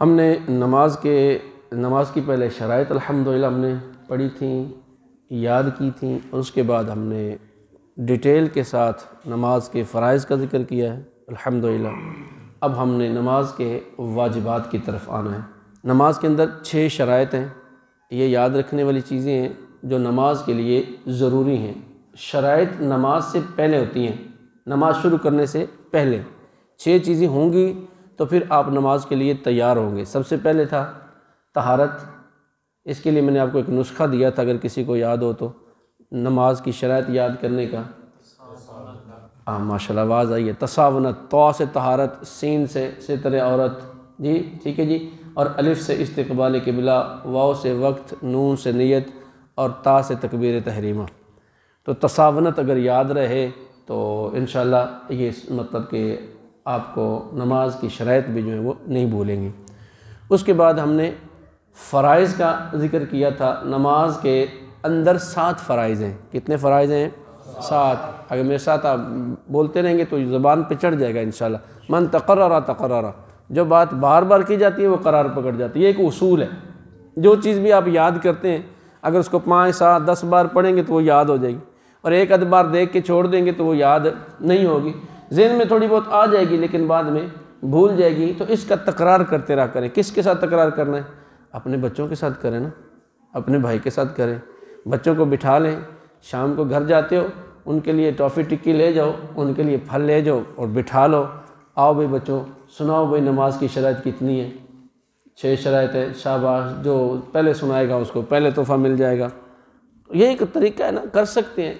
हमने नमाज की पहले शराइत अल्हम्दुलिल्लाह हमने पढ़ी थी, याद की थी, और उसके बाद हमने डिटेल के साथ नमाज के फ़राइज़ का ज़िक्र किया है अल्हम्दुलिल्लाह। अब हमने नमाज के वाजिबात की तरफ आना है। नमाज के अंदर 6 शराइत हैं, ये याद रखने वाली चीज़ें हैं जो नमाज के लिए ज़रूरी हैं। शराइत नमाज से पहले होती हैं, नमाज शुरू करने से पहले 6 चीज़ें होंगी तो फिर आप नमाज के लिए तैयार होंगे। सबसे पहले था तहारत। इसके लिए मैंने आपको एक नुस्खा दिया था, अगर किसी को याद हो तो, नमाज की शराइत याद करने का। माशाल्लाह आवाज़ आई है। तसावनत, तौ से तहारत, सीन से सितर औरत, जी ठीक है जी, और अलिफ से इस्तिक़बाल क़िबला, वाव से वक्त, नून से नियत, और ता से तकबीर तहरीमा। तो तसावनत अगर याद रहे तो इंशाअल्लाह ये मतलब कि आपको नमाज की शराइत भी जो है वो नहीं भूलेंगे। उसके बाद हमने फ़राइज़ का ज़िक्र किया था। नमाज के अंदर 7 फ़राइज़ हैं। कितने फ़राइज़ हैं? 7। अगर मेरे साथ आप बोलते रहेंगे तो ज़बान पे चढ़ जाएगा इंशाअल्लाह। मन तक़र्ररा तक़र्ररा, जो बात बार बार की जाती है वो करार पकड़ जाती है। ये एक उसूल है। जो चीज़ भी आप याद करते हैं, अगर उसको 5, 7, 10 बार पढ़ेंगे तो वो याद हो जाएगी, और एक आध बार देख के छोड़ देंगे तो वो याद नहीं होगी। ज़हन में थोड़ी बहुत आ जाएगी लेकिन बाद में भूल जाएगी। तो इसका तकरार करते रहा करें। किसके साथ तकरार करना है? अपने बच्चों के साथ करें ना, अपने भाई के साथ करें। बच्चों को बिठा लें, शाम को घर जाते हो उनके लिए टॉफ़ी टिक्की ले जाओ, उनके लिए फल ले जाओ और बिठा लो। आओ भाई बच्चों, सुनाओ भाई नमाज की शराइत कितनी है? 6 शराइत है। शाबाश, जो पहले सुनाएगा उसको पहले तोहफ़ा मिल जाएगा। ये एक तरीका है ना, कर सकते हैं,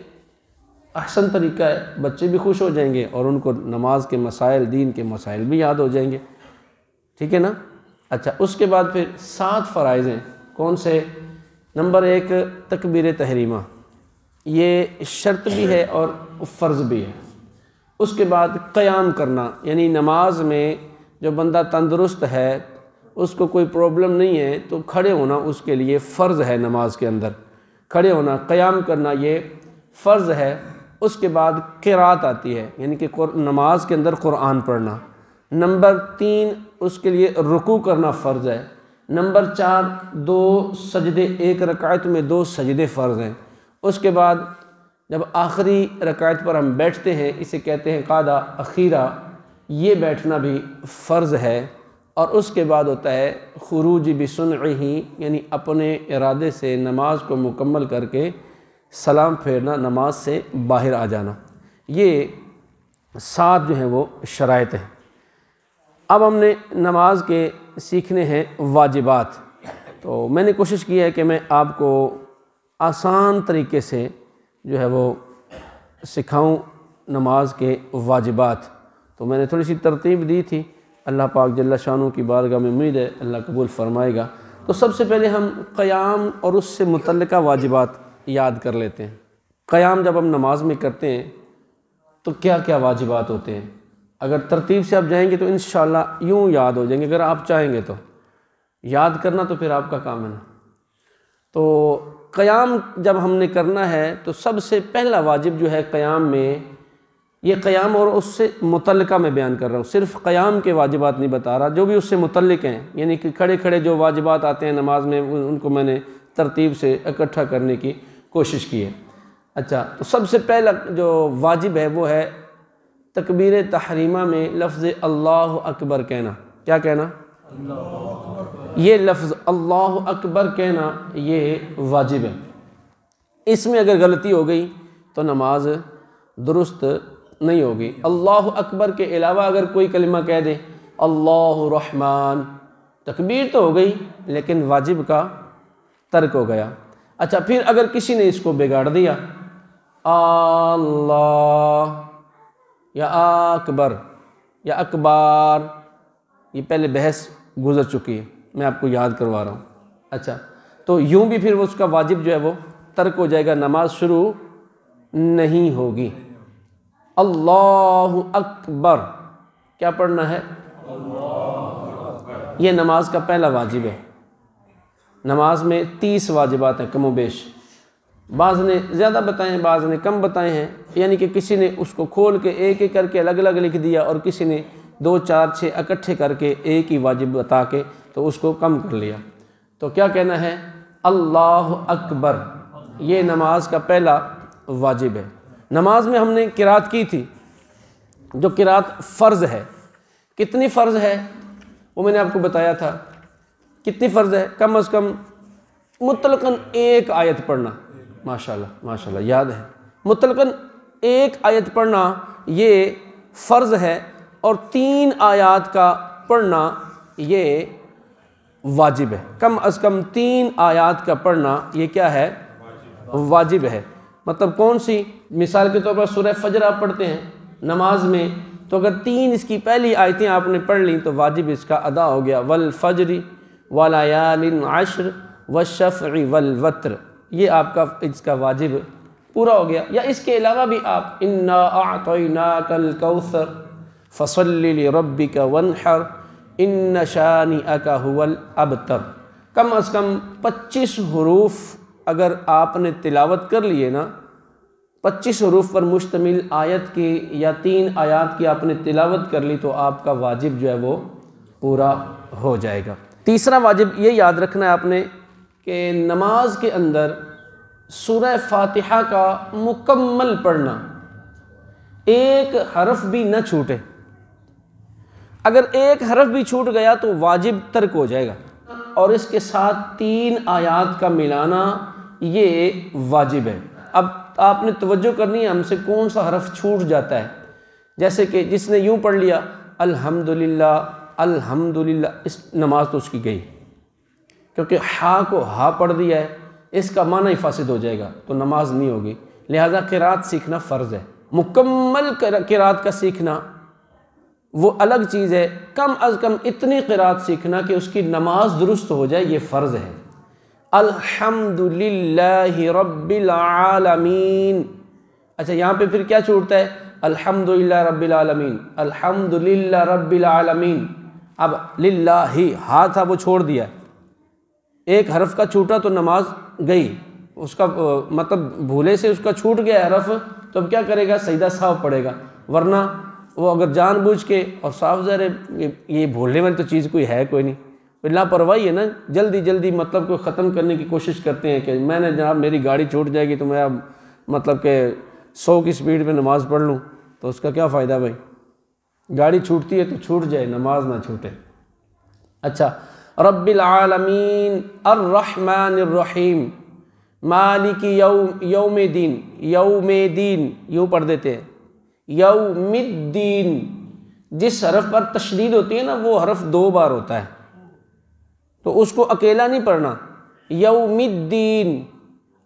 अहसन तरीका है। बच्चे भी खुश हो जाएंगे और उनको नमाज के मसाइल, दीन के मसाइल भी याद हो जाएंगे। ठीक है ना? अच्छा, उसके बाद फिर 7 फ़राइज़ हैं। कौन से? नंबर 1 तकबीर तहरीमा, ये शर्त भी है और फ़र्ज़ भी है। उसके बाद क़याम करना, यानी नमाज में जो बंदा तंदुरुस्त है, उसको कोई प्रॉब्लम नहीं है, तो खड़े होना उसके लिए फ़र्ज़ है। नमाज के अंदर खड़े होना, क़याम करना, ये फ़र्ज़ है। उसके बाद क़िरात आती है, यानी कि नमाज के अंदर क़ुरआन पढ़ना। नंबर 3 उसके लिए रुकू करना फ़र्ज़ है। नंबर 4 2 सजदे, एक रकात में 2 सजदे फ़र्ज़ हैं। उसके बाद जब आखिरी रकात पर हम बैठते हैं, इसे कहते हैं क़ादा अखीरा, ये बैठना भी फ़र्ज़ है। और उसके बाद होता है खुरूज बिसुन्ही, यानी अपने इरादे से नमाज को मुकम्मल करके सलाम फेरना, नमाज से बाहर आ जाना। ये 7 जो हैं वो शराइत हैं। अब हमने नमाज के सीखने हैं वाजिबात। तो मैंने कोशिश की है कि मैं आपको आसान तरीके से जो है वो सिखाऊं नमाज के वाजिबात। तो मैंने थोड़ी सी तरतीब दी थी। अल्लाह पाक जल्ला शानू की बारगाह में उम्मीद है अल्लाह कबूल फरमाएगा। तो सबसे पहले हम क़याम और उससे मुतल्लिका वाजिबात याद कर लेते हैं। क़याम जब हम नमाज में करते हैं तो क्या क्या वाजिबात होते हैं? अगर तरतीब से आप जाएंगे तो इंशाअल्लाह यूँ याद हो जाएंगे। अगर आप चाहेंगे तो याद करना तो फिर आपका काम है ना। तो क़याम जब हमने करना है तो सबसे पहला वाजिब जो है क़याम में, ये क़याम और उससे मुतल्लिका मैं बयान कर रहा हूँ, सिर्फ़ क़याम के वाजिबात नहीं बता रहा, जो भी उससे मुतल्लिक हैं, यानी कि खड़े खड़े जो वाजिबात आते हैं नमाज में, उनको मैंने तरतीब से इकट्ठा करने की कोशिश की है। अच्छा, तो सबसे पहला जो वाजिब है वो है तकबीर तहरीमा में लफ्ज़ अल्लाहु अकबर कहना। क्या कहना? ये लफ्ज़ अल्लाहु अकबर कहना ये वाजिब है। इसमें अगर गलती हो गई तो नमाज दुरुस्त नहीं होगी। अल्लाहु अकबर के अलावा अगर कोई कलिमा कह दे, अल्लाहु रहमान, तकबीर तो हो गई लेकिन वाजिब का तर्क हो गया। अच्छा, फिर अगर किसी ने इसको बिगाड़ दिया, अल्लाह या अकबर या अकबार, ये पहले बहस गुज़र चुकी है, मैं आपको याद करवा रहा हूँ। अच्छा, तो यूँ भी फिर वो उसका वाजिब जो है वो तर्क हो जाएगा, नमाज शुरू नहीं होगी। अल्लाहु अकबर क्या पढ़ना है? ये नमाज का पहला वाजिब है। नमाज में 30 वाजिबात हैं कमोबेश। बाज़ ने ज़्यादा बताए हैं, बाज़ ने कम बताए हैं, यानी कि किसी ने उसको खोल के एक एक करके अलग अलग लिख दिया और किसी ने 2, 4, 6 इकट्ठे करके एक ही वाजिब बता के तो उसको कम कर लिया। तो क्या कहना है? अल्लाह अकबर, ये नमाज का पहला वाजिब है। नमाज में हमने किरात की थी, जो किरात फ़र्ज़ है। कितनी फ़र्ज़ है वो मैंने आपको बताया था। कितनी फ़र्ज़ है? कम अज़ कम मुतलकन एक आयत पढ़ना। माशाल्लाह माशाल्लाह, याद है। मुतलकन एक आयत पढ़ना ये फ़र्ज़ है, और 3 आयात का पढ़ना ये वाजिब है। कम अज़ कम 3 आयात का पढ़ना ये क्या है? वाजिब है। मतलब कौन सी? मिसाल के तौर पर सूरह फजर आप पढ़ते हैं नमाज में, तो अगर 3 इसकी पहली आयतें आपने पढ़ ली तो वाजिब इसका अदा हो गया। वल फजरी वलयालिन अश्र वशफ़ई वल वत्र, ये आपका इसका वाजिब पूरा हो गया। या इसके अलावा भी आप इन्ना अअतैनाकल कौसर फसल्लि लिरब्बिका वन्हर इन्न शानिअका हुवल अबतर, कम अज़ कम 25 हरूफ अगर आपने तिलावत कर लिए ना, 25 हरूफ पर मुश्तमिल आयत की या 3 आयात की आपने तिलावत कर ली, तो आपका वाजिब जो है वो पूरा हो जाएगा। तीसरा वाजिब ये याद रखना है आपने कि नमाज के अंदर सूरह फातिहा का मुकम्मल पढ़ना, एक हरफ भी न छूटे। अगर एक हरफ भी छूट गया तो वाजिब तर्क हो जाएगा, और इसके साथ 3 आयात का मिलाना ये वाजिब है। अब आपने तवज्जो करनी है हमसे कौन सा हरफ छूट जाता है। जैसे कि जिसने यूँ पढ़ लिया अल्हम्दुलिल्लाह अल्हम्दुलिल्लाह, इस नमाज तो उसकी गई, क्योंकि हा को हा पढ़ दिया है, इसका माना ही फासिद हो जाएगा, तो नमाज नहीं होगी। लिहाजा किरात सीखना फ़र्ज़ है। मुकम्मल किरात का सीखना वो अलग चीज़ है। कम अज़ कम इतनी किरात सीखना कि उसकी नमाज दुरुस्त हो जाए, ये फ़र्ज़ है। अल्हम्दुलिल्लाहि रब्बिल आलमीन। अच्छा, यहाँ पे फिर क्या छूटता है? अल्हम्दुलिल्लाह रब्बिल आलमीन, अल्हम्दुलिल्लाह रब्बिल आलमीन। अब लिल्लाही हा था वो छोड़ दिया, एक हरफ का छूटा तो नमाज गई, उसका मतलब भूले से उसका छूट गया हरफ, तो अब क्या करेगा? सजदा साफ पड़ेगा। वरना वो अगर जानबूझ के, और साफ ज़ाहिर ये भूलने वाली तो चीज़ कोई है कोई नहीं, लापरवाही है ना, जल्दी जल्दी मतलब को ख़त्म करने की कोशिश करते हैं कि मैंने जनाब मेरी गाड़ी छूट जाएगी तो मैं अब मतलब के 100 की स्पीड में नमाज़ पढ़ लूँ, तो उसका क्या फ़ायदा भाई? गाड़ी छूटती है तो छूट जाए, नमाज ना छूटे। अच्छा, रब्बिल आलमीन अर्रहमानिर रहीम मालिकी यौमिद्दीन, यौमिद्दीन यूँ पढ़ देते हैं, यौमिद्दीन। जिस हरफ पर तशदीद होती है ना, वो हरफ 2 बार होता है, तो उसको अकेला नहीं पढ़ना। यौमिद्दीन,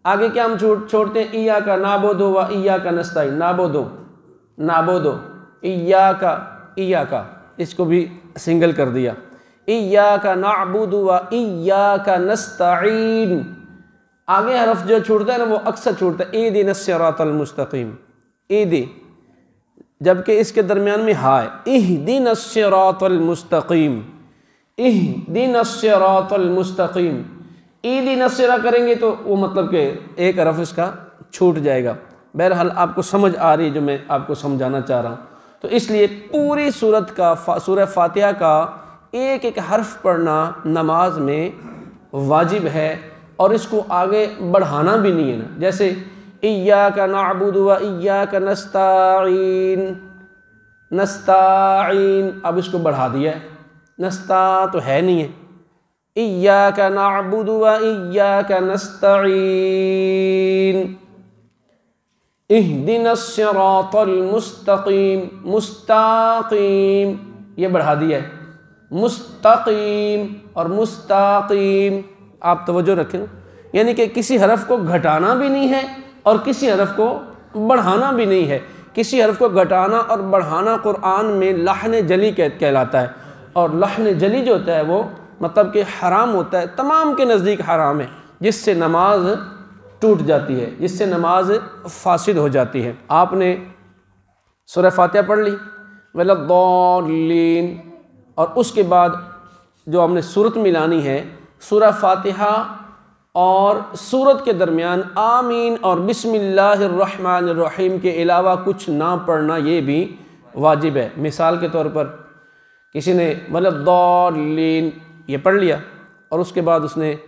आगे क्या हम छोड़ते हैं? इय्याका नअबुदु व इय्याका नस्तईन, नाबुदो नाबुदो, इय्याका, इसको भी सिंगल कर दिया। इय्याका नअबुदु व इय्याका नस्तईन, आगे हरफ जो छूटता है ना वो अक्सर छूटता है, इहदिनस सिरातल मुस्तकीम, ईदी, जबकि इसके दरमियान में हा है, इहदिनस सिरातल मुस्तकीम, इहदिनस सिरातल मुस्तकीम। इहदिनस सिरा करेंगे तो वो मतलब कि एक हरफ इसका छूट जाएगा। बहरहाल आपको समझ आ रही है जो मैं आपको समझाना चाह रहा हूँ। तो इसलिए पूरी सूरत का सूरह फातिहा का एक एक हर्फ पढ़ना नमाज में वाजिब है, और इसको आगे बढ़ाना भी नहीं है ना। जैसे इय्याका नअबुदु व इय्याका नस्तईन, नस्ताईन, अब इसको बढ़ा दिया है, नस्ता तो है नहीं है, इय्याका नअबुदु व इय्याका नस्तईन, इहदिनस सिरातल मुस्तकीम, मुस्ताकीम ये बढ़ा दिया है, मुस्तकीम और मुस्ताकीम, आप तवज्जो रखें, यानी कि किसी हरफ को घटाना भी नहीं है और किसी हरफ को बढ़ाना भी नहीं है। किसी हरफ को घटाना और बढ़ाना कुरान में लहन जली कहलाता है, और लहन जली जो होता है वो मतलब कि हराम होता है, तमाम के नज़दीक हराम है, जिससे नमाज टूट जाती है, जिससे नमाज फासिद हो जाती है। आपने सूरह फातिहा पढ़ ली वलद्दाल्लीन, और उसके बाद जो हमने सूरत मिलानी है, सूरह फातिहा और सूरत के दरमियान आमीन और बिस्मिल्लाहिर्रहमानिर्रहीम के अलावा कुछ ना पढ़ना, ये भी वाजिब है। मिसाल के तौर पर किसी ने वलद्दाल्लीन ये पढ़ लिया और उसके बाद उसने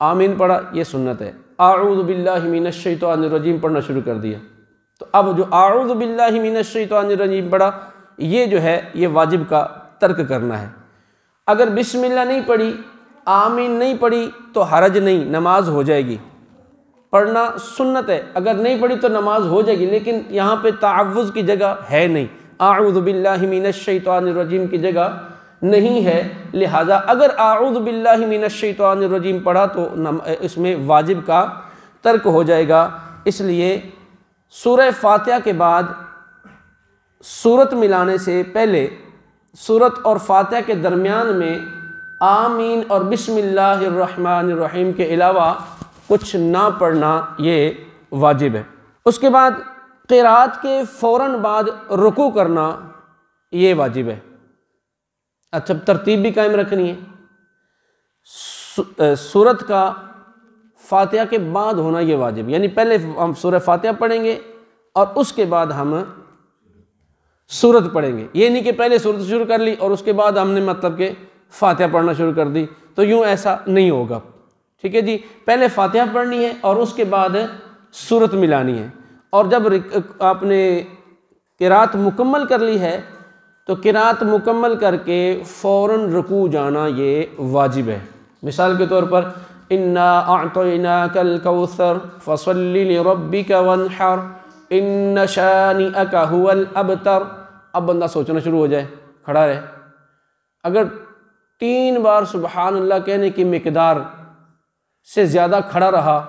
आमीन पढ़ा, ये सुन्नत है। आऊज़ु बिल्लाहि मिनश शैतानिर रजीम पढ़ना शुरू कर दिया, तो अब जो आऊज़ु बिल्लाहि मिनश शैतानिर रजीम पढ़ा, ये जो है ये वाजिब का तर्क करना है। अगर बिस्मिल्लाह नहीं पढ़ी, आमीन नहीं पढ़ी तो हरज नहीं, नमाज हो जाएगी। पढ़ना सुन्नत है, अगर नहीं पढ़ी तो नमाज हो जाएगी, लेकिन यहाँ पे ताअव्वुज़ की जगह है नहीं, आऊज़ु बिल्लाहि मिनश शैतानिर रजीम की जगह नहीं है। लिहाजा अगर आऊज़ु बिल्लाहि मिनश शैतानिर रजीम पढ़ा तो इसमें वाजिब का तर्क हो जाएगा। इसलिए सूरह फातिहा के बाद सूरत मिलाने से पहले सूरत और फातिहा के दरमियान में आमीन और बिस्मिल्लाहिर्रहमानिर्रहीम के अलावा कुछ ना पढ़ना ये वाजिब है। उसके बाद क़िराअत के फ़ौरन बाद रुकू करना ये वाजिब है। अच्छा, तरतीब भी कायम रखनी है। सूरत का फातिहा के बाद होना ये वाजिब, यानी पहले हम सूरह फातिहा पढ़ेंगे और उसके बाद हम सूरत पढ़ेंगे। ये नहीं कि पहले सूरत शुरू कर ली और उसके बाद हमने मतलब कि फातिहा पढ़ना शुरू कर दी, तो यूँ ऐसा नहीं होगा। ठीक है जी, पहले फातिहा पढ़नी है और उसके बाद सूरत मिलानी है। और जब आपने क़िराअत मुकम्मल कर ली है तो क़िराअत मुकम्मल करके फ़ौरन रुकू जाना ये वाजिब है। मिसाल के तौर पर इन्ना अअतैनाकल कौसर फसल्लि लिरब्बिका वन्हर इन्न शानिअका हुवल अबतर। अब बंदा सोचना शुरू हो जाए, खड़ा रहे। अगर 3 बार सुबहान अल्लाह कहने की मिकदार से ज़्यादा खड़ा रहा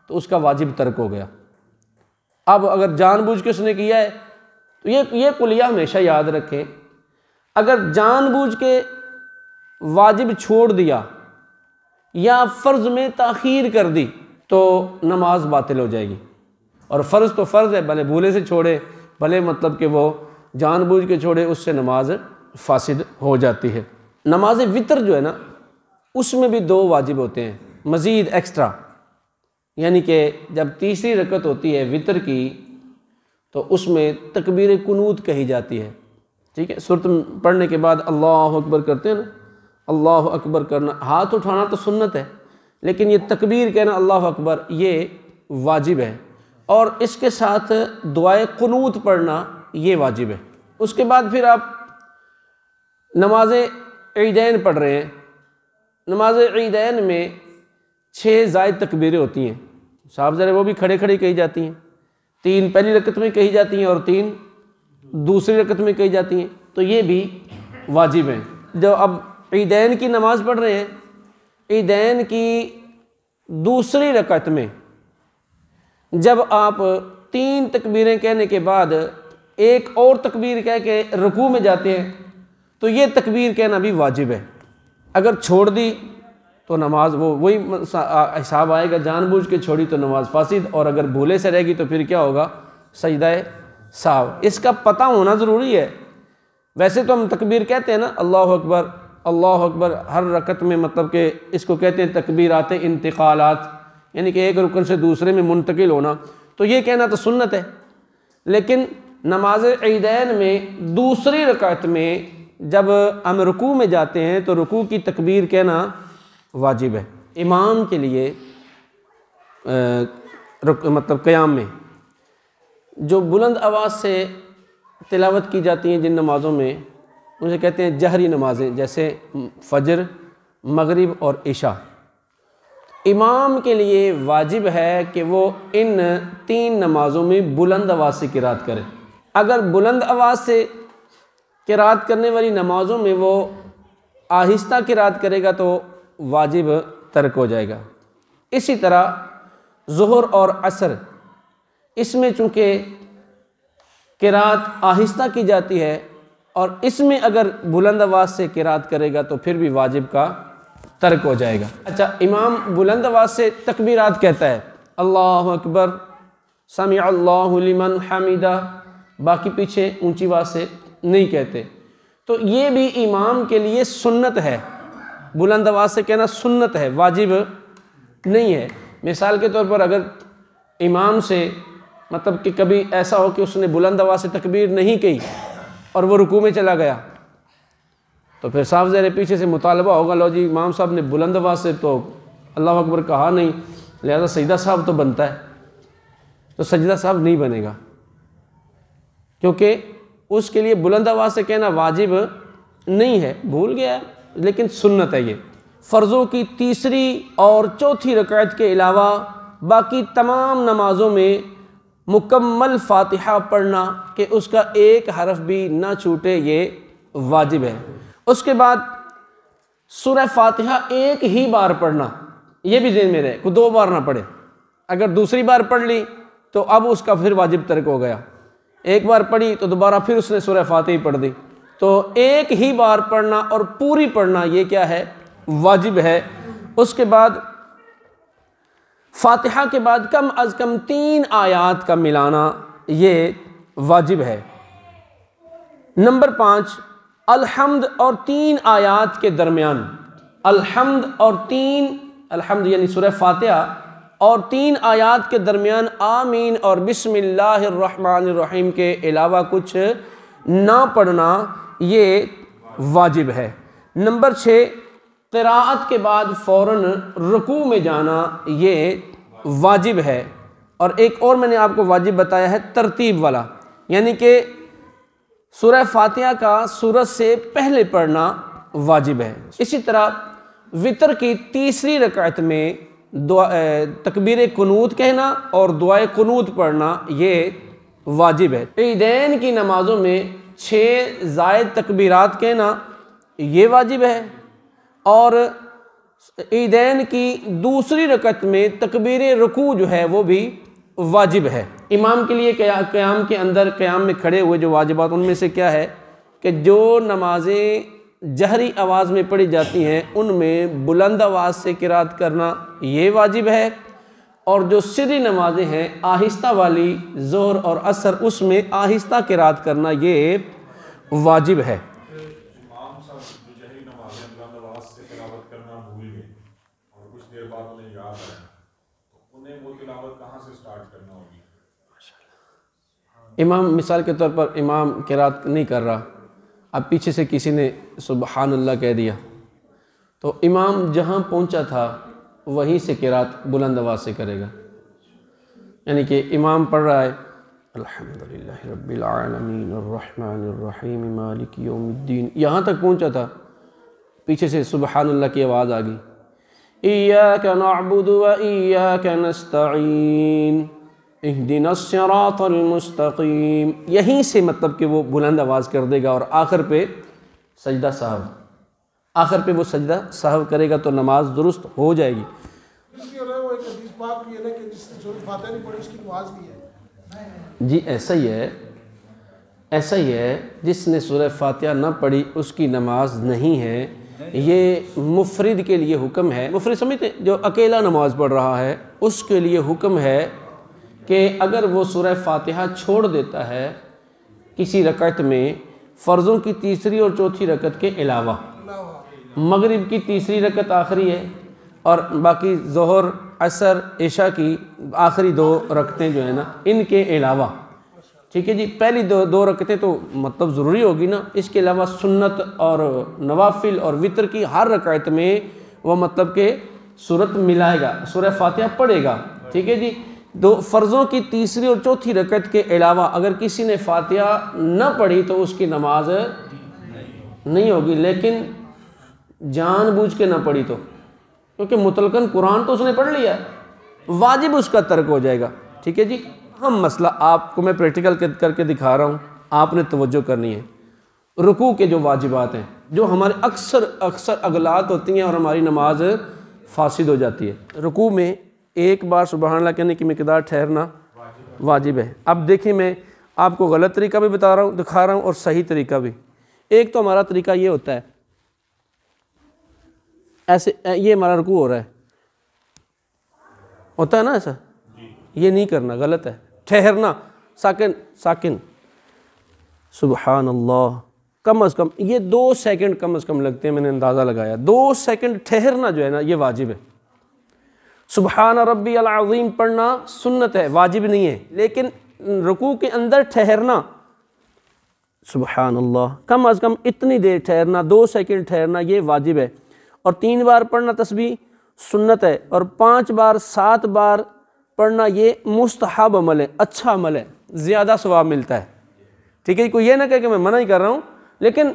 तो उसका वाजिब तर्क हो गया। अब अगर जानबूझ के उसने किया है तो ये कुलिया हमेशा याद रखें, अगर जानबूझ के वाजिब छोड़ दिया या फ़र्ज़ में ताख़ीर कर दी तो नमाज बातिल हो जाएगी। और फ़र्ज़ तो फ़र्ज़ है, भले भूले से छोड़े, भले मतलब कि वो जानबूझ के छोड़े, उससे नमाज फासिद हो जाती है। नमाज वितर जो है ना, उसमें भी 2 वाजिब होते हैं मज़ीद एक्स्ट्रा, यानी कि जब तीसरी रकत होती है वितर की तो उसमें तकबीर कुनूत कही जाती है। ठीक है, सूरत पढ़ने के बाद अल्लाह अकबर करते हैं ना, अल्लाह अकबर करना, हाथ उठाना तो सुन्नत है, लेकिन ये तकबीर कहना अल्लाह अकबर ये वाजिब है। और इसके साथ दुआए कुनूत पढ़ना ये वाजिब है। उसके बाद फिर आप नमाज ईदैन पढ़ रहे हैं, नमाज ईदैन में 6 ज़ायद तकबीरें होती हैं, साहब ज़रा वो भी खड़े खड़े कही जाती हैं। 3 पहली रकत में कही जाती हैं और 3 दूसरी रकत में कही जाती हैं, तो ये भी वाजिब हैं। जब अब ईदैन की नमाज़ पढ़ रहे हैं, ईदैन की दूसरी रकत में जब आप 3 तकबीरें कहने के बाद एक और तकबीर कह के रुकू में जाते हैं तो ये तकबीर कहना भी वाजिब है। अगर छोड़ दी तो नमाज वही हिसाब आएगा, जानबूझ के छोड़ी तो नमाज फासिद, और अगर भूले से रहेगी तो फिर क्या होगा, सजदाए साव। इसका पता होना ज़रूरी है। वैसे तो हम तकबीर कहते हैं ना, अल्लाह अकबर हर रकत में, मतलब कि इसको कहते हैं तकबीरात इंतकालात, यानी कि एक रुकन से दूसरे में मुंतकिल होना, तो ये कहना तो सुन्नत है। लेकिन नमाज ईदैन में दूसरी रकत में जब हम रुकू में जाते हैं तो रुकू की तकबीर कहना वाजिब है। इमाम के लिए मतलब क़याम में जो बुलंद आवाज़ से तिलावत की जाती हैं जिन नमाज़ों में, उसे कहते हैं जहरी नमाज़ें, जैसे फ़जर, मगरिब और इशा। इमाम के लिए वाजिब है कि वो इन 3 नमाज़ों में बुलंद आवाज़ से क़िराअत करे। अगर बुलंद आवाज़ से क़िराअत करने वाली नमाज़ों में वो आहिस्ता क़िराअत करेगा तो वाजिब तर्क हो जाएगा। इसी तरह ज़ुहर और असर, इसमें चूँकि क़िराअत आहिस्ता की जाती है और इसमें अगर बुलंद आवाज़ से क़िराअत करेगा तो फिर भी वाजिब का तर्क हो जाएगा। अच्छा, इमाम बुलंद आवाज़ से तकबीरात कहता है, अल्लाहु अकबर, समी अल्लाहु लिमन हमीदा, बाकी पीछे ऊंची आवाज़ से नहीं कहते। तो ये भी इमाम के लिए सुन्नत है, बुलंद आवाज़ से कहना सुन्नत है, वाजिब नहीं है। मिसाल के तौर पर अगर इमाम से मतलब कि कभी ऐसा हो कि उसने बुलंद आवाज़ से तकबीर नहीं कही और वो रुकू में चला गया, तो फिर साफ ज़ाहिर पीछे से मुतालबा होगा, लो जी इमाम साहब ने बुलंद आवाज़ से तो अल्लाह अकबर कहा नहीं, लिहाजा सजदा साहब तो बनता है, तो सजदा साहब नहीं बनेगा, क्योंकि उसके लिए बुलंद आवाज़ से कहना वाजिब नहीं है, भूल गया, लेकिन सुन्नत है। ये फ़र्ज़ों की तीसरी और चौथी रकात के अलावा बाकी तमाम नमाज़ों में मुकम्मल फ़ातिहा पढ़ना कि उसका एक हरफ भी ना छूटे, ये वाजिब है। उसके बाद सूरह फ़ातिहा एक ही बार पढ़ना, ये भी ज़हन में रहे, को 2 बार ना पढ़े। अगर दूसरी बार पढ़ ली तो अब उसका फिर वाजिब तर्क हो गया, एक बार पढ़ी तो दोबारा फिर उसने सूरह फ़ातिहा पढ़ दी, तो एक ही बार पढ़ना और पूरी पढ़ना ये क्या है, वाजिब है। उसके बाद फ़ातिहा के बाद कम अज़ कम 3 आयात का मिलाना ये वाजिब है। नंबर 5, अलहम्द और 3 आयात के दरमियान, अलहम्द और 3, अलहम्द यानी सूरह फ़ातिहा और 3 आयात के दरमियान आमीन और बिस्मिल्लाहिर्रहमानिर्रहीम के अलावा कुछ ना पढ़ना ये वाजिब है। नंबर 6, क़िराअत के बाद फ़ौरन रुकू में जाना ये वाजिब है। और एक और मैंने आपको वाजिब बताया है तरतीब वाला, यानी कि सूरह फ़ातिहा का सूरत से पहले पढ़ना वाजिब है। इसी तरह वितर की तीसरी रकात में तकबीर कुनूत कहना और दुआए कुनूत पढ़ना ये वाजिब है। ईदैन की नमाज़ों में 6 ज़ायद तकबीरात कहना ये वाजिब है, और ईदैन की दूसरी रकत में तकबीर रुकू जो है वो भी वाजिब है। इमाम के लिए क़याम के अंदर क़याम में खड़े हुए जो वाजिबात, उनमें से क्या है कि जो नमाज़ें जहरी आवाज़ में पढ़ी जाती हैं उनमें बुलंद आवाज़ से क़िराअत करना ये वाजिब है, और जो सिर्री नमाज़ें हैं आहिस्ता वाली ज़ोहर और असर, उसमें आहिस्ता क़िराअत करना ये वाजिब है। इमाम मिसाल के तौर पर इमाम क़िराअत नहीं कर रहा, अब पीछे से किसी ने सुबहान अल्लाह कह दिया, तो इमाम जहाँ पहुँचा था वहीं से क़िराअत बुलंद आवाज़ से करेगा। यानी कि इमाम पढ़ रहा है अल्हम्दुलिल्लाहि रब्बिल आलमीन अर्रहमानिर रहीम मालिक यौमिद्दीन, यहाँ तक पहुँचा था, पीछे से सुबहान अल्लाह की आवाज़ आ गई, इय्याका नअबुदु व इय्याका नस्तईन इहदिनस सिरातल मुस्तकीम, यहीं से मतलब कि वो बुलंद आवाज़ कर देगा, और आखिर पे सजदा साहब, आखिर पे वो सजदा साहब करेगा तो नमाज दुरुस्त हो जाएगी। जी ऐसा ही है, ऐसा ही है, जिसने सूरह फ़ातिहा न पढ़ी उसकी नमाज नहीं है, ये मुफरिद के लिए हुक्म है। मुफरिद समझते, जो अकेला नमाज पढ़ रहा है उसके लिए हुक्म है कि अगर वो सूरह फ़ातिहा छोड़ देता है किसी रकत में, फ़र्ज़ों की तीसरी और चौथी रकत के अलावा, मगरिब की तीसरी रकत आखिरी है और बाकी ज़ोहर असर इशा की आखिरी 2 रकतें जो है ना, इनके अलावा, ठीक है जी, पहली दो रकतें तो मतलब ज़रूरी होगी ना, इसके अलावा सुन्नत और नवाफिल और वितर की हर रकात में वो मतलब के सूरत मिलाएगा, सूरह फ़ातिहा पढ़ेगा, ठीक है जी। 2 फ़र्ज़ों की तीसरी और चौथी रकत के अलावा अगर किसी ने फ़ातिहा न पढ़ी तो उसकी नमाज नहीं होगी, लेकिन जानबूझ के ना पढ़ी तो, क्योंकि मुतलकन कुरान तो उसने पढ़ लिया, वाजिब उसका तर्क हो जाएगा, ठीक है जी। हम मसला आपको मैं प्रैक्टिकल करके दिखा रहा हूँ, आपने तवज्जो करनी है। रुकू के जो वाजिबात हैं, जो हमारे अक्सर अगलात होती हैं और हमारी नमाज फासिद हो जाती है। रुकू में एक बार सुबहान अल्लाह कहने की मिकदार ठहरना वाजिब है। अब देखिए, मैं आपको गलत तरीका भी दिखा रहा हूँ और सही तरीका भी। एक तो हमारा तरीका ये होता है, ऐसे ये हमारा रुकू हो रहा है, होता है ना ऐसा, ये नहीं करना, गलत है। ठहरना, साकिन सुबहान अल्लाह, कम अज़ कम ये 2 सेकंड कम अज़ कम लगते हैं, मैंने अंदाज़ा लगाया 2 सेकंड ठहरना जो है ना, ये वाजिब है। सुबहान रब्बियल अज़ीम पढ़ना सुन्नत है, वाजिब नहीं है, लेकिन रुकू के अंदर ठहरना, सुबहान अल्लाह। कम अज़ कम इतनी देर ठहरना, 2 सेकंड ठहरना, ये वाजिब है। और 3 बार पढ़ना तस्बीह सुन्नत है, और 5 बार 7 बार पढ़ना ये मुस्तहब अमल है, अच्छा अमल है, ज़्यादा सवाब मिलता है। ठीक है, कोई ये ना कहे कि मैं मना ही कर रहा हूँ, लेकिन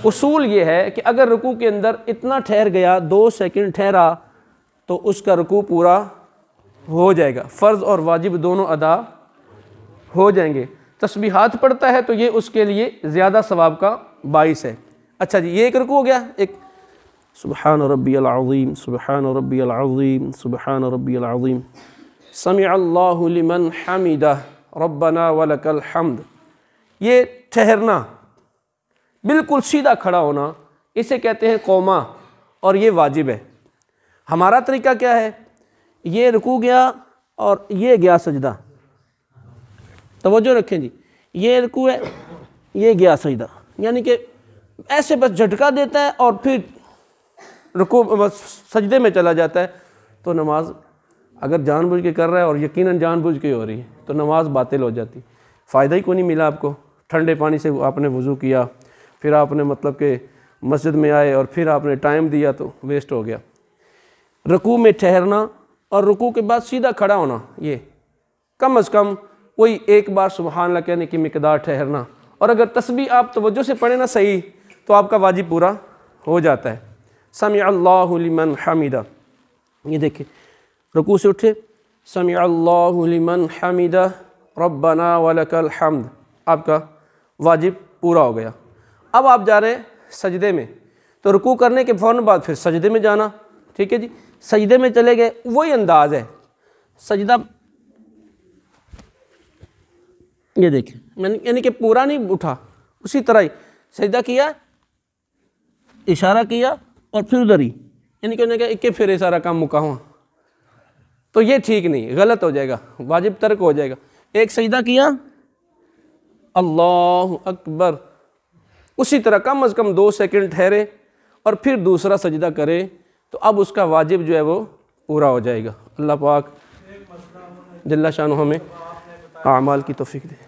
उसूल ये है कि अगर रुकू के अंदर इतना ठहर गया, 2 सेकंड ठहरा, तो उसका रुकू पूरा हो जाएगा, फ़र्ज़ और वाजिब दोनों अदा हो जाएंगे। तस्बीहात पढ़ता है तो ये उसके लिए ज़्यादा सवाब का बाइस है। अच्छा जी, ये एक रुकू हो गया। एक सुबहान रब्बियल अज़ीम, सुबहान रब्बियल अज़ीम, सुबहान रब्बियल अज़ीम, समिअ अल्लाहु लिमन हमिदह, रब्बना वलकल हम्द। ये ठहरना, बिल्कुल सीधा खड़ा होना, इसे कहते हैं कौमा, और ये वाजिब है। हमारा तरीका क्या है, ये रुकू गया और ये गया सजदा, तवज्जो रखें जी, ये रुकू है, ये गया सजदा, यानी कि ऐसे बस झटका देता है और फिर रुकू बस सजदे में चला जाता है। तो नमाज अगर जानबूझ के कर रहा है, और यकीनन जानबूझ के हो रही है, तो नमाज बातिल हो जाती, फ़ायदा ही कोई नहीं मिला आपको। ठंडे पानी से आपने वज़ू किया, फिर आपने मतलब कि मस्जिद में आए और फिर आपने टाइम दिया, तो वेस्ट हो गया। रुकू में ठहरना और रुकू के बाद सीधा खड़ा होना, ये कम अज़ कम वही 1 बार सुबहान अल्लाह कहने की मिकदार ठहरना। और अगर तस्बीह आप तवज्जो से पढ़े ना सही, तो आपका वाजिब पूरा हो जाता है। समिअ अल्लाहु लिमन हमिदा, ये देखिए रुकू से उठे, समिअ अल्लाहु लिमन हमिदा, रब्बना वलकल हम्द, आपका वाजिब पूरा हो गया। अब आप जा रहे हैं सजदे में, तो रुकू करने के फ़ौरन बाद फिर सजदे में जाना। ठीक है जी, सजदे में चले गए, वही अंदाज है सजदा, ये देखिए मैंने यानी कि पूरा नहीं उठा, उसी तरह ही सजदा किया, इशारा किया और फिर उधर ही, यानी कि उन्होंने कहा इक्के फिर सारा काम मुका हुआ, तो ये ठीक नहीं, गलत हो जाएगा, वाजिब तर्क हो जाएगा। एक सजदा किया, अल्लाहु अकबर, उसी तरह कम अज़ कम 2 सेकंड ठहरे और फिर दूसरा सजदा करे, तो अब उसका वाजिब जो है वो पूरा हो जाएगा। अल्लाह पाक जल्ला शान हमें आमाल की तौफीक दे।